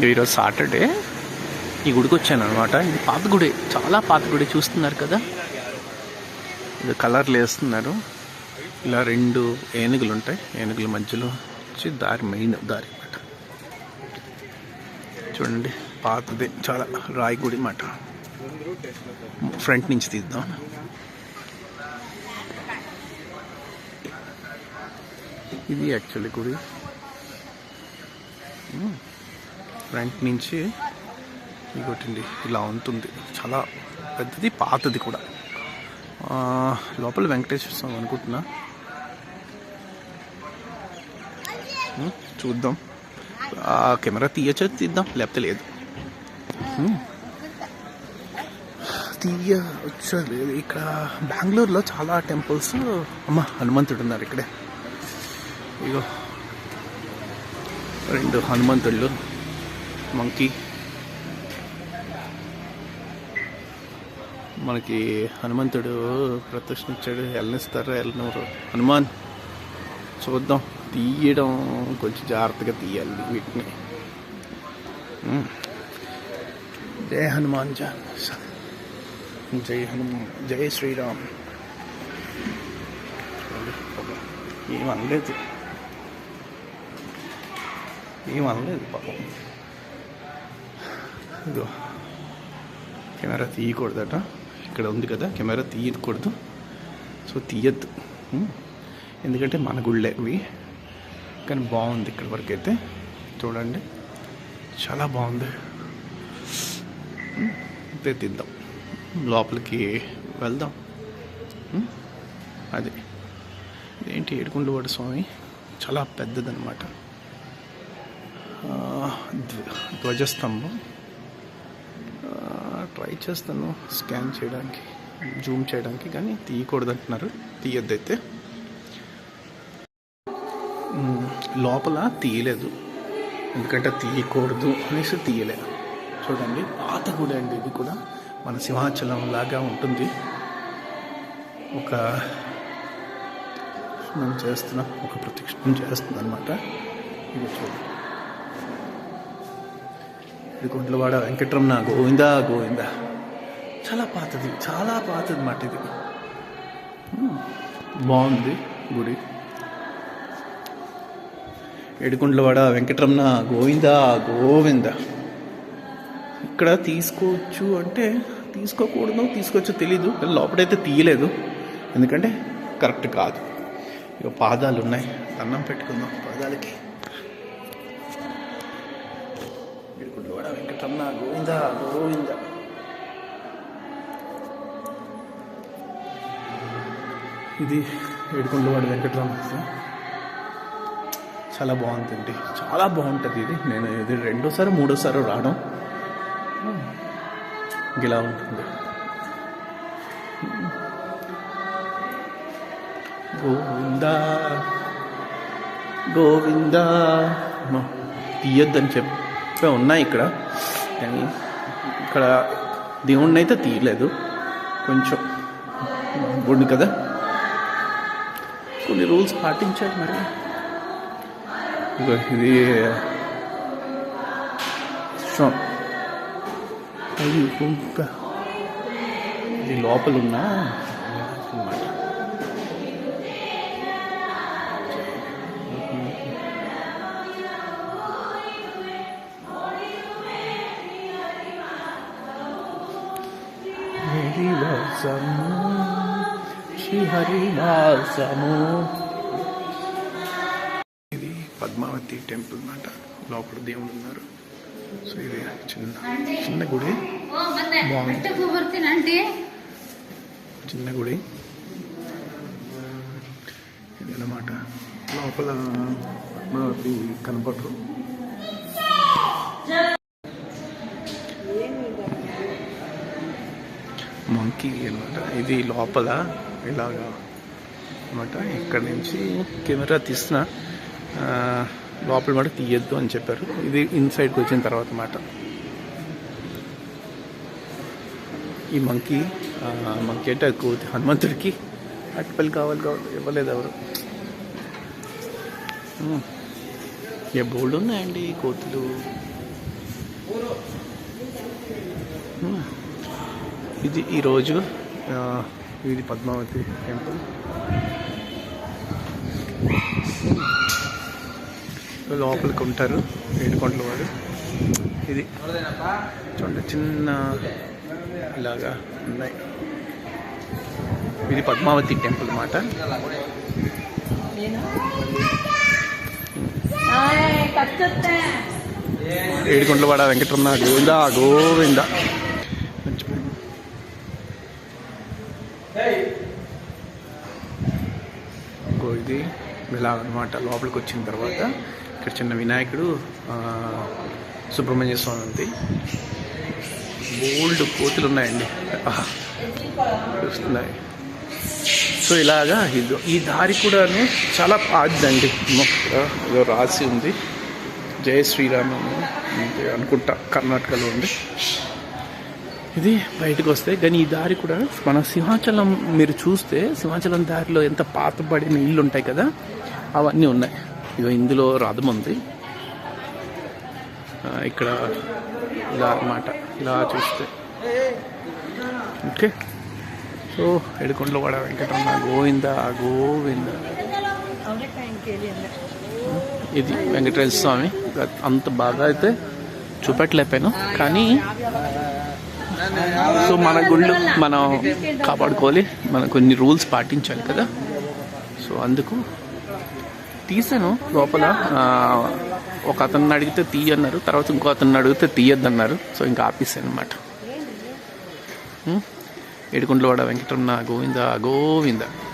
ఈరోజు సాటర్డే ఈ గుడికి వచ్చాను అనమాట. ఇది పాత గుడి, చాలా పాత గుడి. చూస్తున్నారు కదా, ఇది కలర్లు వేస్తున్నారు. ఇలా 2 ఏనుగులు ఉంటాయి. ఏనుగుల మధ్యలో వచ్చి దారి, మెయిన్ దారి అన్నమాట. చూడండి, పాతది, చాలా రాయి గుడి అన్నమాట. ఫ్రంట్ నుంచి తీద్దాం. ఇది యాక్చువల్లీ గుడి. ఫ్రంట్ నుంచి ఇంకోటండి, ఇలా ఉంటుంది. చాలా పెద్దది, పాతది కూడా. లోపల వెంకటేశ్వర స్వామి అనుకుంటున్నా. చూద్దాం. కెమెరా తీయచ్చో తీద్దాం, లేకపోతే లేదు. తీయలేదు. ఇక్కడ బెంగళూరులో చాలా టెంపుల్స్. హనుమంతుడు ఉన్నారు ఇక్కడే. ఇగో 2 హనుమంతుళ్ళు, మంకీ. మనకి హనుమంతుడు ప్రదర్శించాడు. వెళ్ళనిస్తారు, వెళ్ళనూరు. హనుమాన్ చూద్దాం. తీయడం కొంచెం జాగ్రత్తగా తీయాలి వీటిని. జై హనుమాన్, జై హనుమాన్, జై శ్రీరామ్. ఏమనలేదు పాపం. ఇదో కెమెరా తీయకూడదట. ఇక్కడ ఉంది కదా, కెమెరా తీయకూడదు. సో తీయద్దు, ఎందుకంటే మన గుళ్ళే ఇవి. కానీ బాగుంది ఇక్కడ వరకు అయితే. చూడండి, చాలా బాగుంది. అయితే తీద్దాం, లోపలికి వెళ్దాం. అది ఏంటి, ఏడుకొండలవాడ స్వామి, చాలా పెద్దదన్నమాట. ధ్వజస్తంభం. ట్రై చేస్తాను స్కాన్ చేయడానికి, జూమ్ చేయడానికి, కానీ తీయకూడదు అంటున్నారు. తీయద్దైతే. లోపల తీయలేదు, ఎందుకంటే తీయకూడదు అనేసి తీయలేదు. చూడండి, పాత గుడి అండి ఇది కూడా. మన సింహాచలం లాగా ఉంటుంది. ఒక ప్రదక్షిణం చేస్తుంది అనమాట. ఇది చూడండి, ఏడుకొండలవాడ వెంకటరమణ గోవిందా గోవిందా. చాలా పాతది అన్నమాట ఇది. బాగుంది గుడి. ఏడుకొండలవాడ వెంకటరమణ గోవిందా గోవిందా. ఇక్కడ తీసుకోవచ్చు అంటే తీసుకోకూడదు, తీసుకోవచ్చో తెలీదు. లోపలైతే తీయలేదు, ఎందుకంటే కరెక్ట్ కాదు. ఇక పాదాలు ఉన్నాయి, అన్నం పెట్టుకుందాం పాదాలకి. ఏడుకొండలవాడ వెంకటరమణ గోవిందా గోవిందా. ఇది ఏడుకొండలవాడ వెంకటరమణ. చాలా బాగుందండి, చాలా బాగుంటుంది ఇది. నేను ఇది 2వ, 3వ రావడం. ఇలా ఉంటుంది. గోవిందా గోవిందా. తీయొద్దని చెప్పే ఉన్నాయి ఇక్కడ, కానీ ఇక్కడ దేవుణ్ణి అయితే తీయలేదు. కొంచెం గుడి కదా, కొన్ని రూల్స్ పాటించాలి మరి. ఇది ఇది లోపల ఉన్న అన్నమాట. శ్రీహరివాసము. ఇది పద్మావతి టెంపుల్ అన్నమాట. లోపల దేవుడు ఉన్నారు. సో ఇది చిన్న గుడి, బాగుంది. చిన్న గుడి ఇది అన్నమాట. లోపల పద్మావతి కనపడరు. మంకీ అన్నమాట. ఇది లోపల ఇలాగా అన్నమాట. ఇక్కడ నుంచి కెమెరా తీసిన లోపల మాట తీయద్దు అని చెప్పారు. ఇది ఇన్సైడ్కి వచ్చిన తర్వాత మాట. ఈ మంకీ అంటే కోతి, హనుమంతుడికి అటుపల్లి కావాలి ఇవ్వలేదు ఎవరు. ఇక బోల్డ్ ఉన్నాయండి కోతులు. ఇది ఈరోజు ఇది పద్మావతి టెంపుల్. లోపలికి ఉంటారు ఏడుకొండల వాడు. ఇది చూడండి చిన్న ఇలాగా ఉన్నాయి. ఇది పద్మావతి టెంపుల్ అన్నమాట. ఏడుకొండలవాడ వెంకటరమణ గోవిందా గోవిందా. ఇది ఇలా అనమాట. లోపలికి వచ్చిన తర్వాత ఇక్కడ చిన్న వినాయకుడు, సుబ్రహ్మణ్య స్వామి ఉంది. బోల్డ్ కోతులు ఉన్నాయండి, చూస్తున్నాయి. సో ఇలాగా ఈ దారి కూడాను చాలా పాతదండి. ఏదో రాసి ఉంది జై శ్రీరామ్ అంతే అనుకుంటా, కర్ణాటకలో ఉంది. ఇది బయటకు వస్తే కానీ ఈ దారి కూడా మన సింహాచలం మీరు చూస్తే సింహాచలం దారిలో ఎంత పాతబడిన ఇల్లు ఉంటాయి కదా, అవన్నీ ఉన్నాయి. ఇక ఇందులో రథం ఉంది ఇక్కడ ఇలా అన్నమాట. ఇలా చూస్తే ఓకే. సో ఏడుకొండలవాడ వెంకటరమణ గోవిందా గోవిందా. ఇది వెంకటేశ్వర స్వామి. అంత బాగా అయితే చూపెట్టలేపాను, కానీ సో మన గుళ్ళు మనం కాపాడుకోవాలి, మనం కొన్ని రూల్స్ పాటించాలి కదా. సో అందుకు తీసాను. లోపల ఒక అతన్ని అడిగితే తీయన్నారు, తర్వాత ఇంకో అతన్ని అడిగితే తీయద్దన్నారు. సో ఇంకా ఆపేసాను అనమాట. ఏడుకొండలవాడ వెంకటరమణ గోవిందా గోవిందా.